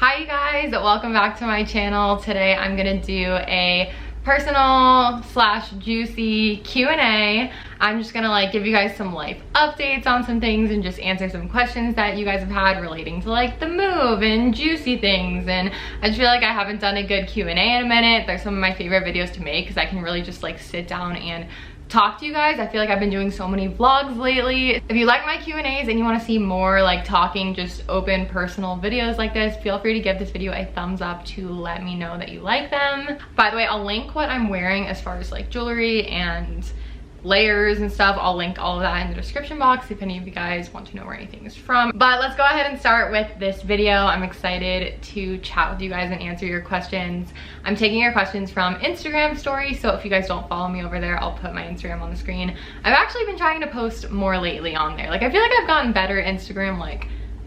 Hi you guys, welcome back to my channel. Today I'm gonna do a personal / juicy Q&A. I'm just gonna give you guys some life updates on some things and just answer some questions that you guys have had relating to the move and juicy things. And I just feel like I haven't done a good Q&A in a minute. They're some of my favorite videos to make because I can really just sit down and talk to you guys. I feel like I've been doing so many vlogs lately. If you like my Q&As and you want to see more talking, just open personal videos like this, feel free to give this video a thumbs up to let me know that you like them. By the way, I'll link what I'm wearing as far as jewelry and layers and stuff. I'll link all of that in the description box if any of you guys want to know where anything is from. But let's go ahead and start with this video. I'm excited to chat with you guys and answer your questions. I'm taking your questions from Instagram stories, so if you guys don't follow me over there, I'll put my Instagram on the screen. I've actually been trying to post more lately on there. I feel like I've gotten better at Instagram,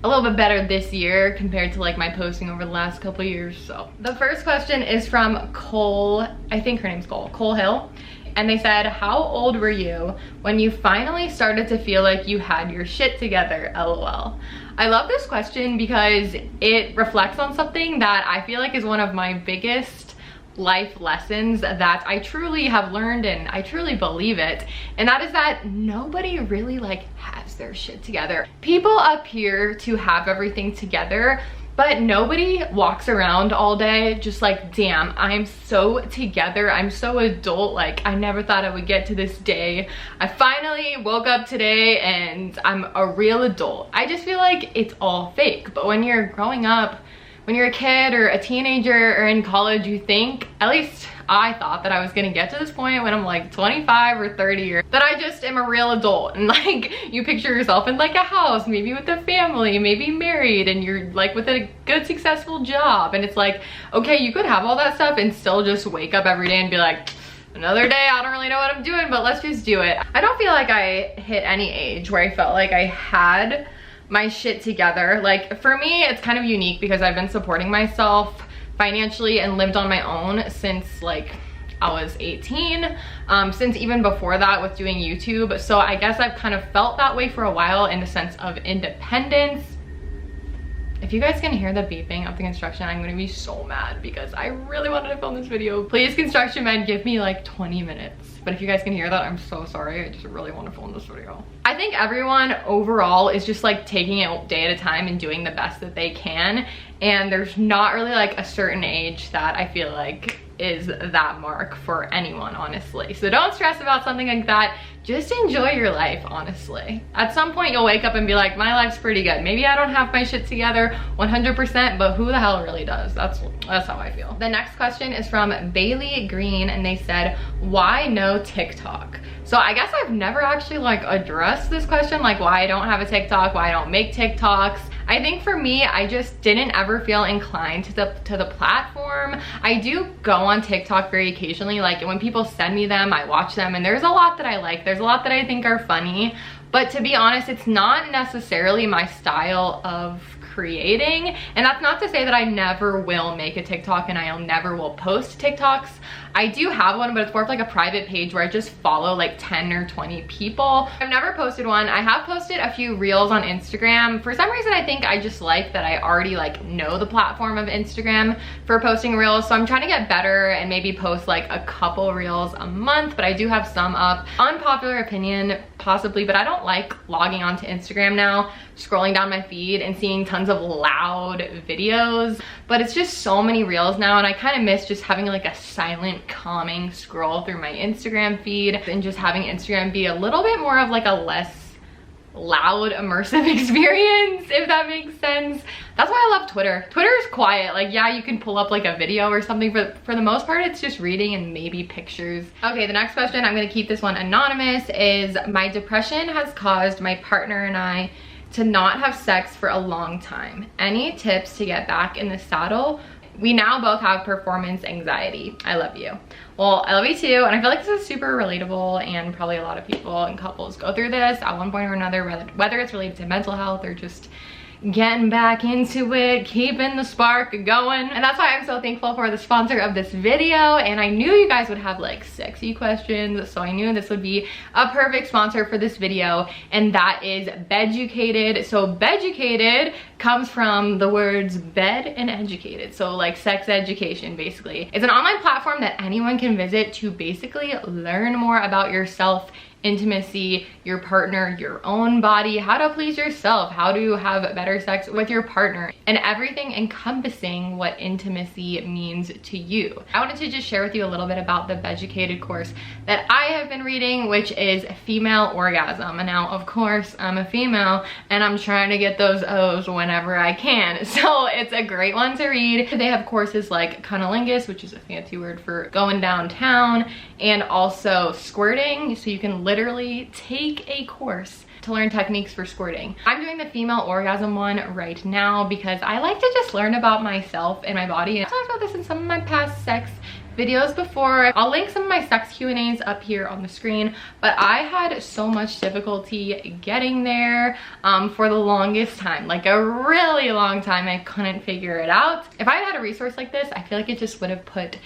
a little bit better this year compared to my posting over the last couple years. So the first question is from Cole, I think her name's Cole Hill. And they said, how old were you when you finally started to feel like you had your shit together, LOL. I love this question because it reflects on something that I feel like is one of my biggest life lessons that I truly have learned, and I truly believe it. And that is that nobody really has their shit together. People appear to have everything together, but nobody walks around all day just damn, I'm so together, I'm so adult, I never thought I would get to this day. I finally woke up today and I'm a real adult. I just feel like it's all fake. But when you're growing up, when you're a kid or a teenager or in college, you think, at least I thought, that I was gonna get to this point when I'm 25 or 30 or that I just am a real adult. And you picture yourself in a house, maybe with a family, maybe married, and you're with a good successful job. And it's okay, you could have all that stuff and still just wake up every day and be another day, I don't really know what I'm doing, but let's just do it. I don't feel like I hit any age where I felt like I had my shit together. For me, it's kind of unique because I've been supporting myself financially and lived on my own since I was 18, since even before that with doing YouTube. So I guess I've kind of felt that way for a while in the sense of independence. If you guys can hear the beeping of the construction, I'm gonna be so mad because I really wanted to film this video. Please, construction men, give me 20 minutes. But if you guys can hear that, I'm so sorry. I just really want to film this video. I think everyone overall is just taking it day at a time and doing the best that they can. And there's not really a certain age that I feel is that mark for anyone, honestly. So don't stress about something like that. Just enjoy your life, honestly. At some point you'll wake up and be my life's pretty good. Maybe I don't have my shit together 100%, but who the hell really does? That's how I feel. The next question is from Bailey Green, and they said, why no TikTok? So I guess I've never actually addressed this question, why I don't have a TikTok, why I don't make TikToks. I think for me, I just didn't ever feel inclined to the platform. I do go on TikTok very occasionally. When people send me them, I watch them, and there's a lot that I like. There's a lot that I think are funny. But to be honest, it's not necessarily my style of creating. And that's not to say that I never will make a TikTok and I never will post TikToks. I do have one, but it's more of a private page where I just follow 10 or 20 people. I've never posted one. I have posted a few reels on Instagram. For some reason, I think I just that I already know the platform of Instagram for posting reels. So I'm trying to get better and maybe post a couple reels a month, but I do have some up. Unpopular opinion, possibly, but I don't like logging onto Instagram now, scrolling down my feed and seeing tons of loud videos. But it's just so many reels now, and I kind of miss just having a silent, calming scroll through my Instagram feed and just having Instagram be a little bit more of a less loud, immersive experience, if that makes sense. That's why I love Twitter. Twitter is quiet. Yeah, you can pull up a video or something, but for the most part, it's just reading and maybe pictures. Okay, the next question, I'm gonna keep this one anonymous, is my depression has caused my partner and I to not have sex for a long time. Any tips to get back in the saddle? We now both have performance anxiety. I love you. Well, I love you too, and I feel this is super relatable, and probably a lot of people and couples go through this at one point or another, whether it's related to mental health or just getting back into it, keeping the spark going. And that's why I'm so thankful for the sponsor of this video. And I knew you guys would have like sexy questions, so I knew this would be a perfect sponsor for this video, and that is beducated. So beducated comes from the words bed and educated, so like sex education basically. It's an online platform that anyone can visit to basically learn more about yourself, intimacy, your partner, your own body, how to please yourself, how to have better sex with your partner, and everything encompassing what intimacy means to you. I wanted to just share with you a little bit about the beducated course that I have been reading, which is Female Orgasm. And now, of course, I'm a female and I'm trying to get those O's whenever I can. So it's a great one to read. They have courses like cunnilingus, which is a fancy word for going downtown, and also squirting. So you can literally take a course to learn techniques for squirting. I'm doing the female orgasm one right now because I like to just learn about myself and my body. I've talked about this in some of my past sex videos before. I'll link some of my sex Q&As up here on the screen, but I had so much difficulty getting there for the longest time, like a really long time. I couldn't figure it out. If I had a resource like this, I feel like it just would have put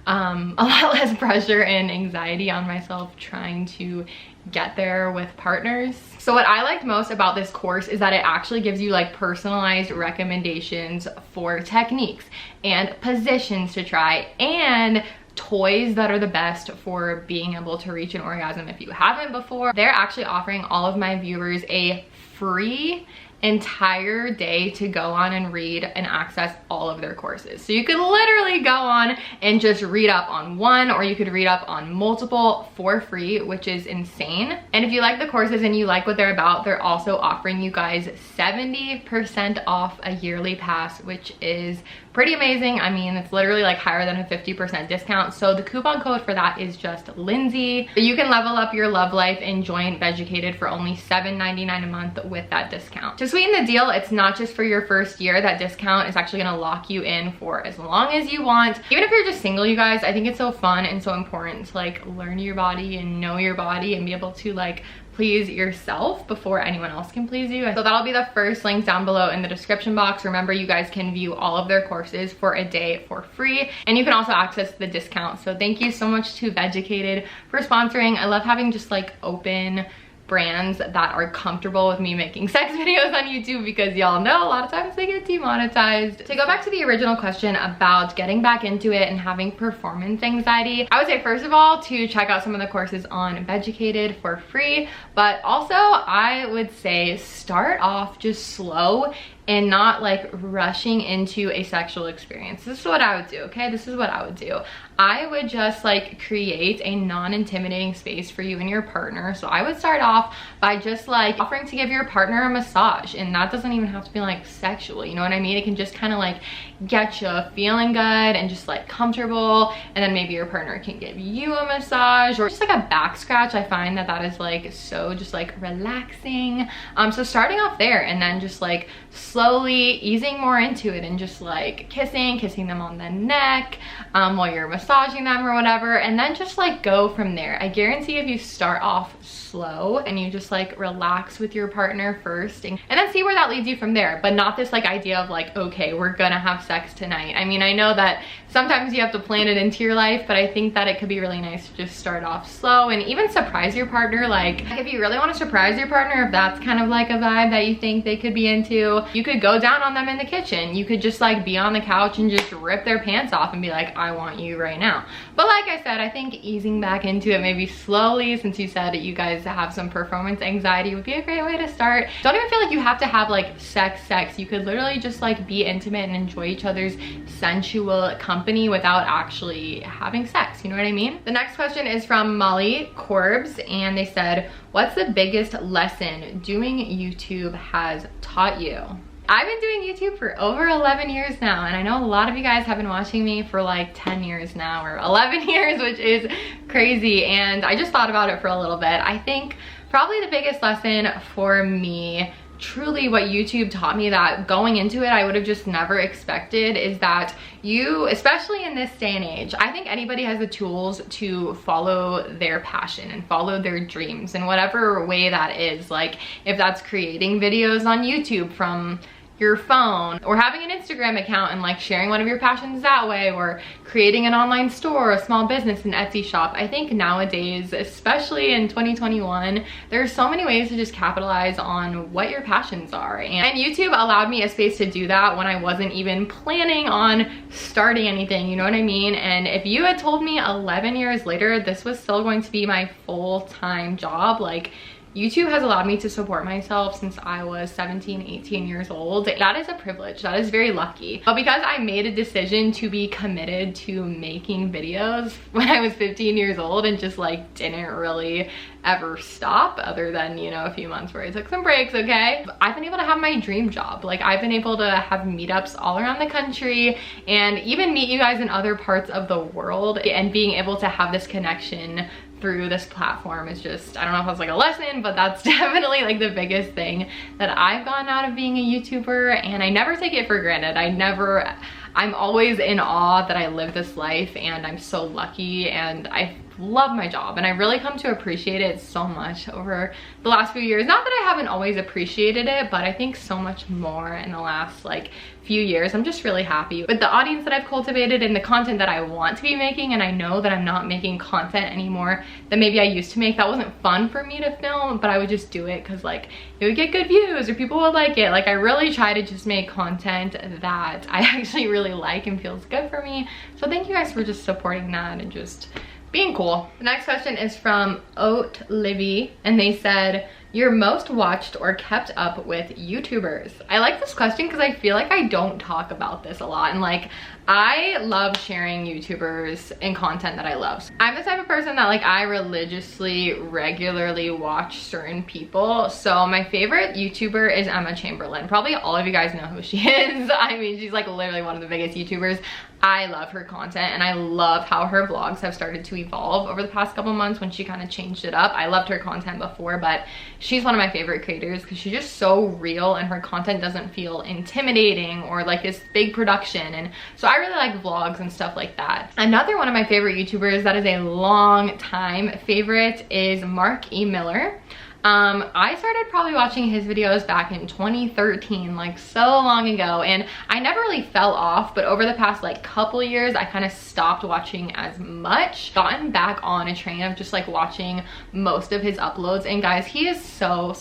a lot less pressure and anxiety on myself trying to get there with partners. So what I liked most about this course is that it actually gives you like personalized recommendations for techniques and positions to try and toys that are the best for being able to reach an orgasm if you haven't before. They're actually offering all of my viewers a free entire day to go on and read and access all of their courses. So you could literally go on and just read up on one, or you could read up on multiple for free, which is insane. And if you like the courses and you like what they're about, they're also offering you guys 70% off a yearly pass, which is pretty amazing. I mean, it's literally like higher than a 50% discount. So the coupon code for that is just Lindsey. You can level up your love life and join beducated for only $7.99 a month with that discount. To sweeten the deal, it's not just for your first year. That discount is actually gonna lock you in for as long as you want. Even if you're just single, you guys, I think it's so fun and so important to like learn your body and know your body and be able to like please yourself before anyone else can please you. So that'll be the first link down below in the description box. Remember, you guys can view all of their courses for a day for free, and you can also access the discount. So thank you so much to beducated for sponsoring. I love having just like open brands that are comfortable with me making sex videos on YouTube, because y'all know a lot of times they get demonetized. To go back to the original question about getting back into it and having performance anxiety, I would say first of all to check out some of the courses on beducated for free, but also I would say start off just slow and not like rushing into a sexual experience. This is what I would do, okay? This is what I would do. I would just like create a non-intimidating space for you and your partner. So I would start off by just like offering to give your partner a massage, and that doesn't even have to be like sexual, you know what I mean? It can just kind of like get you feeling good and just like comfortable, and then maybe your partner can give you a massage or just like a back scratch. I find that that is like so just like relaxing. So starting off there and then just like slowly easing more into it and just like kissing them on the neck while you're massaging them or whatever, and then just like go from there. I guarantee if you start off slow and you just like relax with your partner first and then see where that leads you from there, but not this like idea of like, okay, we're gonna have sex tonight. I mean, I know that sometimes you have to plan it into your life, but I think that it could be really nice to just start off slow and even surprise your partner. Like if you really want to surprise your partner, if that's kind of like a vibe that you think they could be into, you could go down on them in the kitchen. You could just like be on the couch and just rip their pants off and be like, I want you right now. But like I said, I think easing back into it maybe slowly, since you said that you guys have some performance anxiety, would be a great way to start. Don't even feel like you have to have like sex. You could literally just like be intimate and enjoy each other's sensual company without actually having sex, you know what I mean? The next question is from Molly Corbs, and they said, what's the biggest lesson doing YouTube has taught you? I've been doing YouTube for over 11 years now, and I know a lot of you guys have been watching me for like 10 years now, or 11 years, which is crazy, and I just thought about it for a little bit. I think probably the biggest lesson for me, truly what YouTube taught me that going into it I would have just never expected, is that you, especially in this day and age, I think anybody has the tools to follow their passion and follow their dreams in whatever way that is. Like if that's creating videos on YouTube from your phone, or having an Instagram account and like sharing one of your passions that way, or creating an online store, a small business, an Etsy shop. I think nowadays, especially in 2021, there's so many ways to just capitalize on what your passions are. And YouTube allowed me a space to do that when I wasn't even planning on starting anything, you know what I mean? And if you had told me 11 years later this was still going to be my full-time job, like, YouTube has allowed me to support myself since I was 17, 18 years old. That is a privilege. That is very lucky. But because I made a decision to be committed to making videos when I was 15 years old and just like didn't really ever stop, other than, you know, a few months where I took some breaks, okay? I've been able to have my dream job. Like, I've been able to have meetups all around the country and even meet you guys in other parts of the world, and being able to have this connection through this platform is just, I don't know if that's like a lesson, but that's definitely like the biggest thing that I've gotten out of being a YouTuber, and I never take it for granted. I'm always in awe that I live this life, and I'm so lucky, and I love my job, and I really come to appreciate it so much over the last few years. Not that I haven't always appreciated it, but I think so much more in the last like few years. I'm just really happy with the audience that I've cultivated and the content that I want to be making. And I know that I'm not making content anymore that maybe I used to make. That wasn't fun for me to film, but I would just do it because like it would get good views or people would like it. Like, I really try to just make content that I actually really like and feels good for me. So thank you guys for just supporting that and just being cool. The next question is from Oat Livy, and they said, your most watched or kept up with YouTubers. I like this question because I feel like I don't talk about this a lot, and like, I love sharing YouTubers and content that I love. I'm the type of person that like, I religiously, regularly watch certain people. So my favorite YouTuber is Emma Chamberlain. Probably all of you guys know who she is. I mean, she's like literally one of the biggest YouTubers. I love her content, and I love how her vlogs have started to evolve over the past couple months when she kind of changed it up. I loved her content before, but she's one of my favorite creators because she's just so real, and her content doesn't feel intimidating or like this big production. And so I really like vlogs and stuff like that. Another one of my favorite YouTubers that is a long time favorite is Mark E. Miller. I started probably watching his videos back in 2013, like so long ago, and I never really fell off, but over the past like couple years I kind of stopped watching as much, gotten back on a train of just like watching most of his uploads. And guys, he is so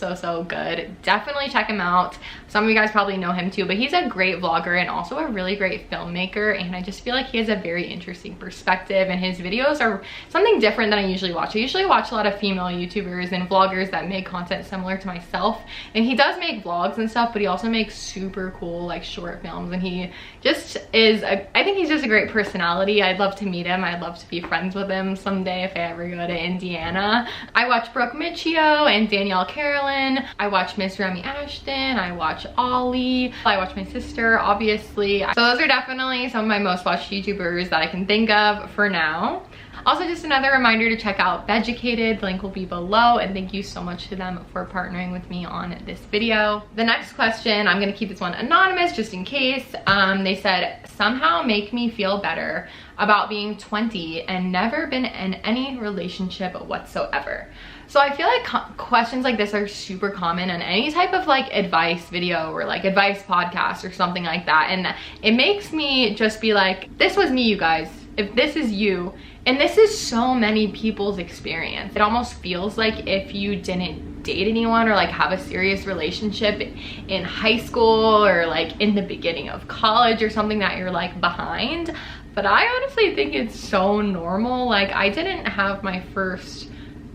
good. Definitely check him out. Some of you guys probably know him too, but he's a great vlogger and also a really great filmmaker, and I just feel like he has a very interesting perspective, and his videos are something different than I usually watch. I usually watch a lot of female YouTubers and vloggers that make content similar to myself, and he does make vlogs and stuff, but he also makes super cool like short films, and he just is I think he's just a great personality. I'd love to meet him. I'd love to be friends with him someday if I ever go to Indiana. I watch Brooke Michio and Danielle Carolyn. I watch Miss Remy Ashton. I watch Ollie. I watch my sister, obviously. So those are definitely some of my most watched YouTubers that I can think of for now. Also, just another reminder to check out Beducated. The link will be below, and thank you so much to them for partnering with me on this video. The next question, I'm gonna keep this one anonymous just in case. They said, somehow make me feel better about being 20 and never been in any relationship whatsoever. So I feel like questions like this are super common on any type of like advice video or like advice podcast or something like that. And it makes me just be like, this was me, you guys. If this is you, and this is so many people's experience, it almost feels like if you didn't date anyone or like have a serious relationship in high school or like in the beginning of college or something, that you're like behind. But I honestly think it's so normal. Like, I didn't have my first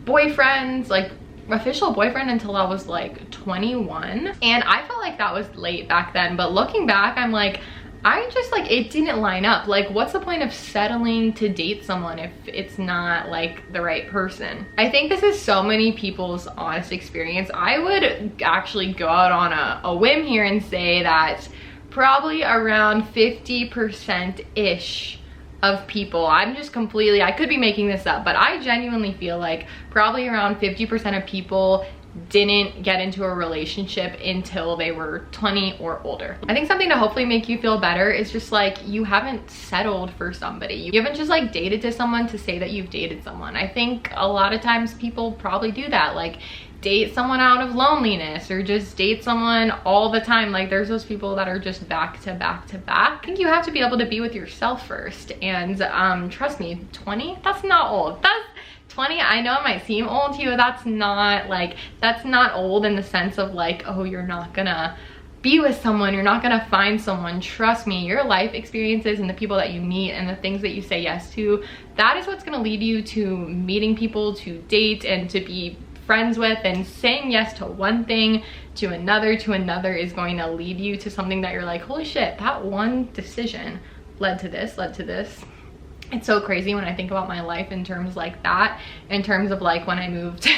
boyfriend, like official boyfriend, until I was like 21, and I felt like that was late back then. But looking back, I'm like, I just like, it didn't line up. Like, what's the point of settling to date someone if it's not like the right person? I think this is so many people's honest experience. I would actually go out on a whim here and say that probably around 50%-ish of people, I'm just completely, I could be making this up, but I genuinely feel like probably around 50% of people didn't get into a relationship until they were 20 or older. I think something to hopefully make you feel better is just like, you haven't settled for somebody. You haven't just like dated to someone to say that you've dated someone. I think a lot of times people probably do that. Like, date someone out of loneliness or just date someone all the time. Like there's those people that are just back to back to back. I think you have to be able to be with yourself first. And trust me, 20, that's not old. That's 20, I know it might seem old to you, that's not old in the sense of like, oh, you're not gonna be with someone, you're not gonna find someone. Trust me, your life experiences and the people that you meet and the things that you say yes to, that is what's gonna lead you to meeting people to date and to be friends with. And saying yes to one thing to another is going to lead you to something that you're like, holy shit, that one decision led to this. It's so crazy when I think about my life in terms like that, in terms of like when I moved,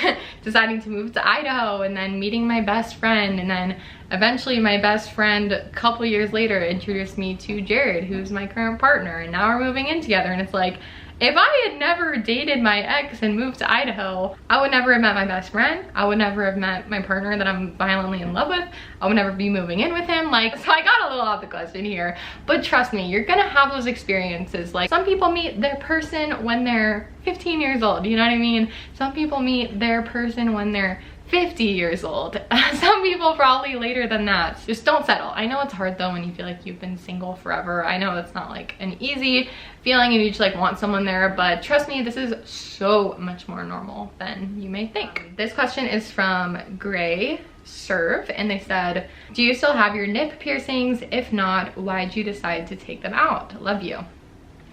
deciding to move to Idaho and then meeting my best friend, and then eventually my best friend a couple years later introduced me to Jared, who's my current partner, and now we're moving in together. And it's like, if I had never dated my ex and moved to Idaho, I would never have met my best friend. I would never have met my partner that I'm violently in love with. I would never be moving in with him. Like, so I got a little off the question here, but trust me, you're gonna have those experiences. Like some people meet their person when they're 15 years old, you know what I mean? Some people meet their person when they're 50 years old. Some people probably later than that. Just don't settle. I know it's hard though when you feel like you've been single forever. I know it's not like an easy feeling and you just like want someone there, but trust me, this is so much more normal than you may think. This question is from Gray Serve, and they said, do you still have your nip piercings? If not, why'd you decide to take them out? Love you.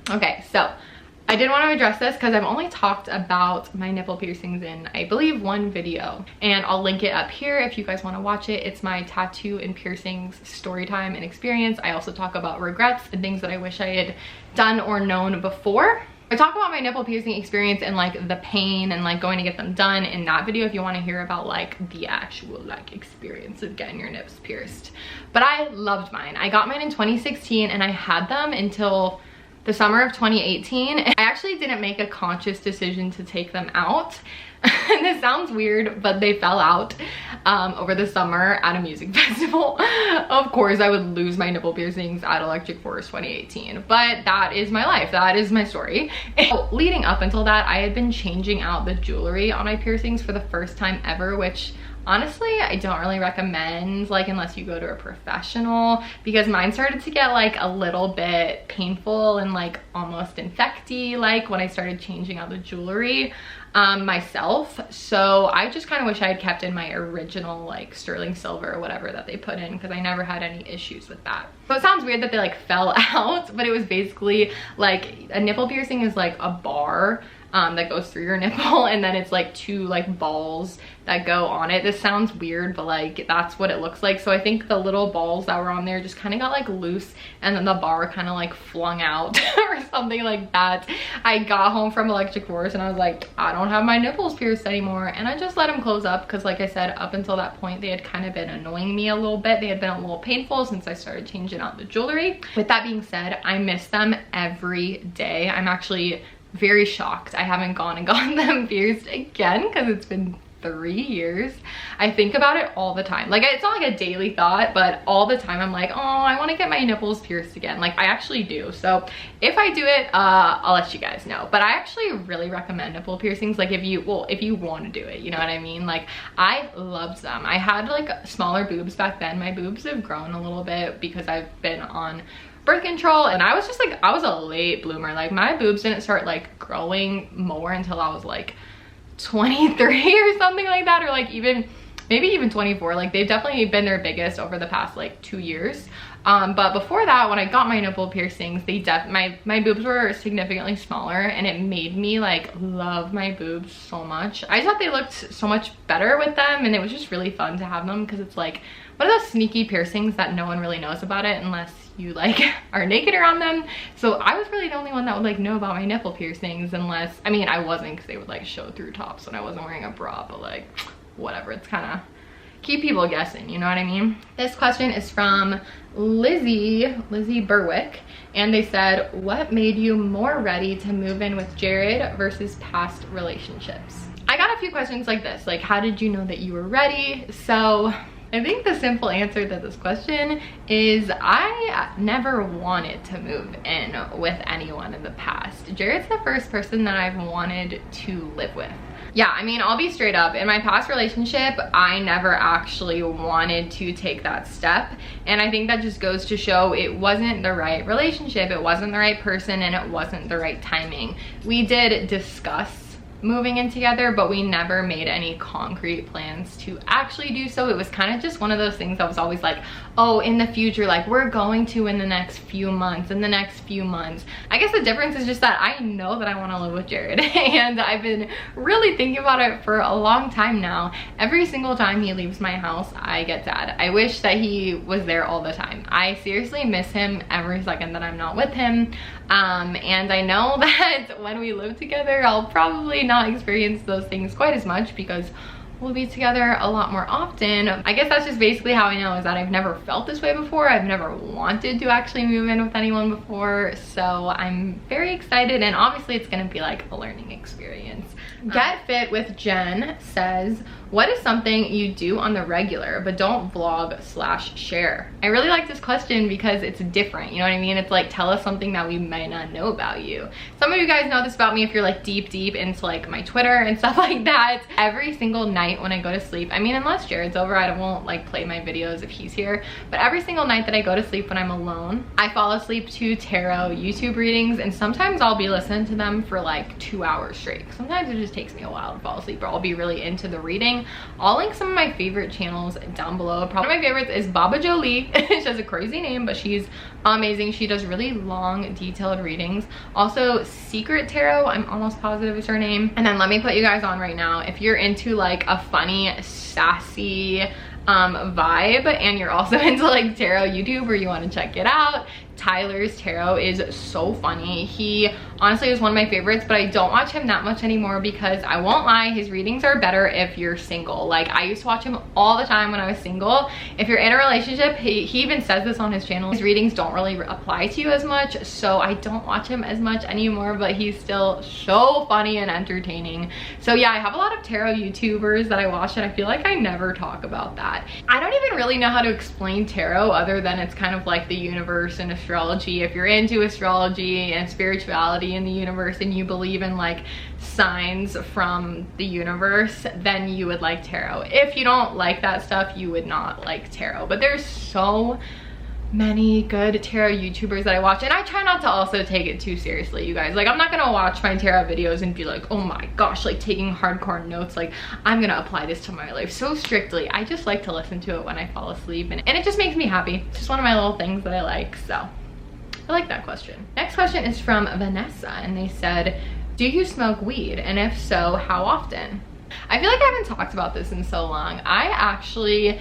Okay, so I did want to address this because I've only talked about my nipple piercings in, I believe, one video, and I'll link it up here if you guys want to watch it. It's my tattoo and piercings story time and experience. I also talk about regrets and things that I wish I had done or known before. I talk about my nipple piercing experience and like the pain and like going to get them done in that video if you want to hear about like the actual like experience of getting your nips pierced. But I loved mine. I got mine in 2016 and I had them until the summer of 2018. I actually didn't make a conscious decision to take them out. And this sounds weird, but they fell out over the summer at a music festival. Of course, I would lose my nipple piercings at Electric Forest 2018, but that is my life. That is my story. And leading up until that, I had been changing out the jewelry on my piercings for the first time ever, which honestly, I don't really recommend, like, unless you go to a professional, because mine started to get like a little bit painful and like almost infecty, like when I started changing out the jewelry myself. So I just kind of wish I had kept in my original like sterling silver or whatever that they put in, because I never had any issues with that. So it sounds weird that they like fell out, but it was basically like a nipple piercing is like a bar that goes through your nipple, and then it's like two like balls that go on it. This sounds weird, but like that's what it looks like. So I think the little balls that were on there just kind of got like loose, and then the bar kind of like flung out or something like that. I got home from Electric Forest and I was like, I don't have my nipples pierced anymore, and I just let them close up, because like I said, up until that point they had kind of been annoying me a little bit. They had been a little painful since I started changing out the jewelry. With that being said, I miss them every day. I'm actually very shocked I haven't gone and gotten them pierced again, because it's been 3 years. I think about it all the time. Like, it's not like a daily thought, but all the time I'm like, oh, I want to get my nipples pierced again. Like, I actually do. So if I do it, I'll let you guys know. But I actually really recommend nipple piercings, like if you want to do it, you know what I mean? Like, I loved them. I had like smaller boobs back then. My boobs have grown a little bit because I've been on birth control, and I was just like, I was a late bloomer. Like, my boobs didn't start like growing more until I was like 23 or something like that, or like maybe even 24. Like, they've definitely been their biggest over the past like 2 years. But before that, when I got my nipple piercings, my boobs were significantly smaller, and it made me like love my boobs so much. I thought they looked so much better with them, and it was just really fun to have them, because it's like one of those sneaky piercings that no one really knows about it unless you like are naked around them. So I was really the only one that would like know about my nipple piercings, unless, I mean, I wasn't, because they would like show through tops when I wasn't wearing a bra, but like whatever, it's kind of keep people guessing, you know what I mean? This question is from Lizzie Berwick, and they said, what made you more ready to move in with Jared versus past relationships? I got a few questions like this, like, how did you know that you were ready? So I think the simple answer to this question is I never wanted to move in with anyone in the past. Jared's the first person that I've wanted to live with. Yeah, I mean, I'll be straight up. In my past relationship, I never actually wanted to take that step. And I think that just goes to show it wasn't the right relationship, it wasn't the right person, and it wasn't the right timing. We did discuss moving in together, but we never made any concrete plans to actually do so. It was kind of just one of those things that was always like, oh, in the future, like we're going to in the next few months, I guess the difference is just that I know that I want to live with Jared and I've been really thinking about it for a long time now. Every single time he leaves my house, I get sad. I wish that he was there all the time. I seriously miss him every second that I'm not with him. And I know that when we live together, I'll probably not experience those things quite as much because we'll be together a lot more often. I guess that's just basically how I know, is that I've never felt this way before. I've never wanted to actually move in with anyone before. So I'm very excited, and obviously it's gonna be like a learning experience. Get Fit with Jen says, what is something you do on the regular but don't vlog/share? I really like this question because it's different, you know what I mean? It's like, tell us something that we might not know about you. Some of you guys know this about me if you're like deep into like my Twitter and stuff like that. Every single night when I go to sleep, I mean, unless Jared's over, I won't like play my videos if he's here, but every single night that I go to sleep when I'm alone, I fall asleep to tarot YouTube readings, and sometimes I'll be listening to them for like 2 hours straight. Sometimes it just takes me a while to fall asleep, or I'll be really into the reading. I'll link some of my favorite channels down below. Probably one of my favorites is Baba Jolie. She has a crazy name, but she's amazing. She does really long, detailed readings. Also, Secret Tarot, I'm almost positive is her name. And then let me put you guys on right now. If you're into like a funny, sassy vibe, and you're also into like tarot YouTube or you want to check it out, Tyler's tarot is so funny. He honestly is one of my favorites, but I don't watch him that much anymore because I won't lie, his readings are better if you're single. Like, I used to watch him all the time when I was single. If you're in a relationship, he even says this on his channel, his readings don't really apply to you as much, so I don't watch him as much anymore, but he's still so funny and entertaining. So yeah, I have a lot of tarot YouTubers that I watch, and I feel like I never talk about that. I don't even really know how to explain tarot other than it's kind of like the universe and astrology. If you're into astrology and spirituality in the universe and you believe in like signs from the universe, then you would like tarot. If you don't like that stuff, you would not like tarot. But there's so many good tarot YouTubers that I watch, and I try not to also take it too seriously, you guys. Like, I'm not gonna watch my tarot videos and be like, oh my gosh, like taking hardcore notes, like I'm gonna apply this to my life so strictly. I just like to listen to it when I fall asleep, and it just makes me happy. It's just one of my little things that I like. So I like that question. Next question is from Vanessa, and they said, do you smoke weed, and if so, how often? I feel like I haven't talked about this in so long. I actually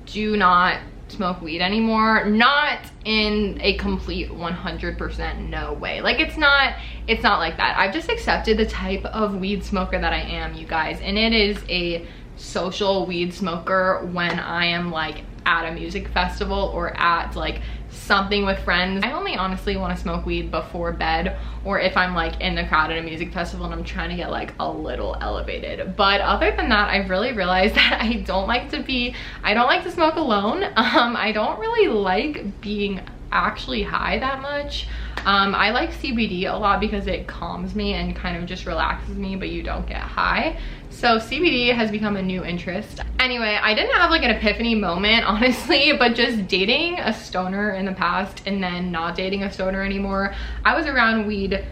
do not smoke weed anymore, not in a complete 100% no way. Like, it's not like that. I've just accepted the type of weed smoker that I am, you guys, and it is a social weed smoker when I am like at a music festival or at like something with friends. I only honestly want to smoke weed before bed, or if I'm like in the crowd at a music festival and I'm trying to get like a little elevated. But other than that, I've really realized that I don't like to smoke alone. I don't really like being actually high that much. I like CBD a lot because it calms me and kind of just relaxes me, but you don't get high. So CBD has become a new interest. Anyway, I didn't have like an epiphany moment, honestly, but just dating a stoner in the past and then not dating a stoner anymore, I was around weed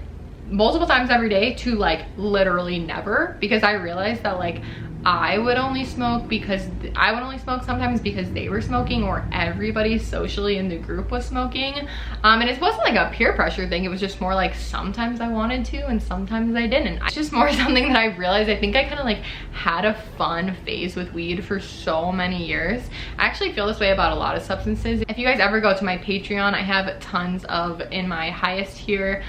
multiple times every day to like literally never, because I realized that like I would only smoke sometimes because they were smoking, or everybody socially in the group was smoking. And it wasn't like a peer pressure thing. It was just more like sometimes I wanted to and sometimes I didn't. It's just more something that I realized. I think I kind of like had a fun phase with weed for so many years. I actually feel this way about a lot of substances. If you guys ever go to my Patreon, I have tons of, in my highest tier,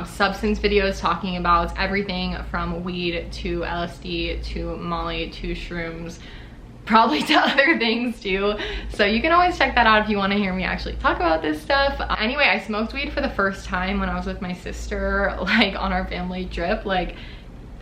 substance videos talking about everything from weed to LSD to Molly to shrooms, probably to other things too. So you can always check that out if you want to hear me actually talk about this stuff. Anyway, I smoked weed for the first time when I was with my sister, like on our family trip, like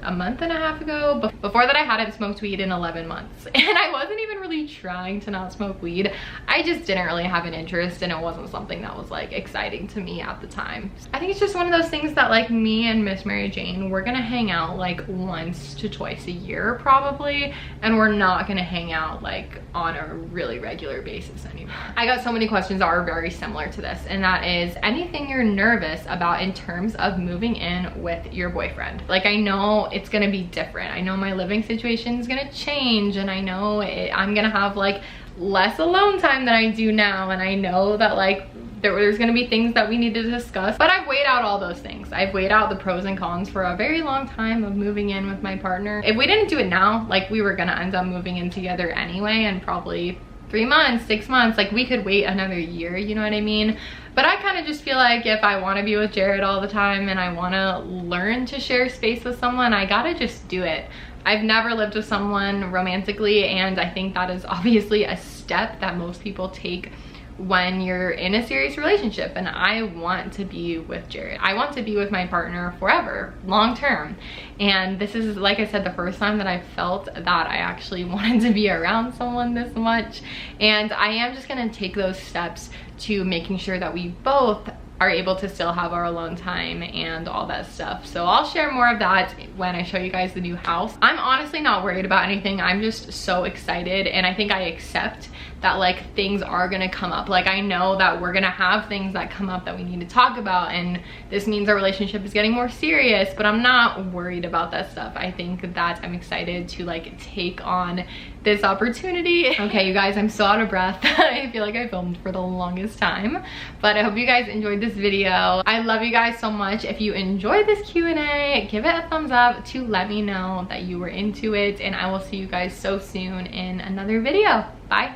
a month and a half ago. Before that, I hadn't smoked weed in 11 months. And I wasn't even really trying to not smoke weed. I just didn't really have an interest, and it wasn't something that was like exciting to me at the time. I think it's just one of those things that like me and Miss Mary Jane, we're gonna hang out like once to twice a year probably, and we're not gonna hang out like on a really regular basis anymore. I got so many questions that are very similar to this, and that is anything you're nervous about in terms of moving in with your boyfriend. Like, I know it's gonna be different. I know my living situation is gonna change, and I know I'm gonna have like less alone time than I do now, and I know that like there's gonna be things that we need to discuss, but I've weighed out all those things. I've weighed out the pros and cons for a very long time of moving in with my partner. If we didn't do it now, like we were gonna end up moving in together anyway, and probably 3 months, 6 months, like we could wait another year, you know what I mean? But I kind of just feel like if I want to be with Jared all the time and I want to learn to share space with someone, I gotta just do it. I've never lived with someone romantically, and I think that is obviously a step that most people take when you're in a serious relationship, and I want to be with Jared. I want to be with my partner forever, long term. And this is, like I said, the first time that I felt that I actually wanted to be around someone this much. And I am just gonna take those steps to making sure that we both are able to still have our alone time and all that stuff. So I'll share more of that when I show you guys the new house. I'm honestly not worried about anything. I'm just so excited, and I think I accept that like things are gonna come up. Like, I know that we're gonna have things that come up that we need to talk about, and this means our relationship is getting more serious, but I'm not worried about that stuff. I think that I'm excited to like take on this opportunity. Okay, you guys, I'm so out of breath. I feel like I filmed for the longest time, but I hope you guys enjoyed this video. I love you guys so much. If you enjoyed this Q&A, give it a thumbs up to let me know that you were into it, and I will see you guys so soon in another video. Bye.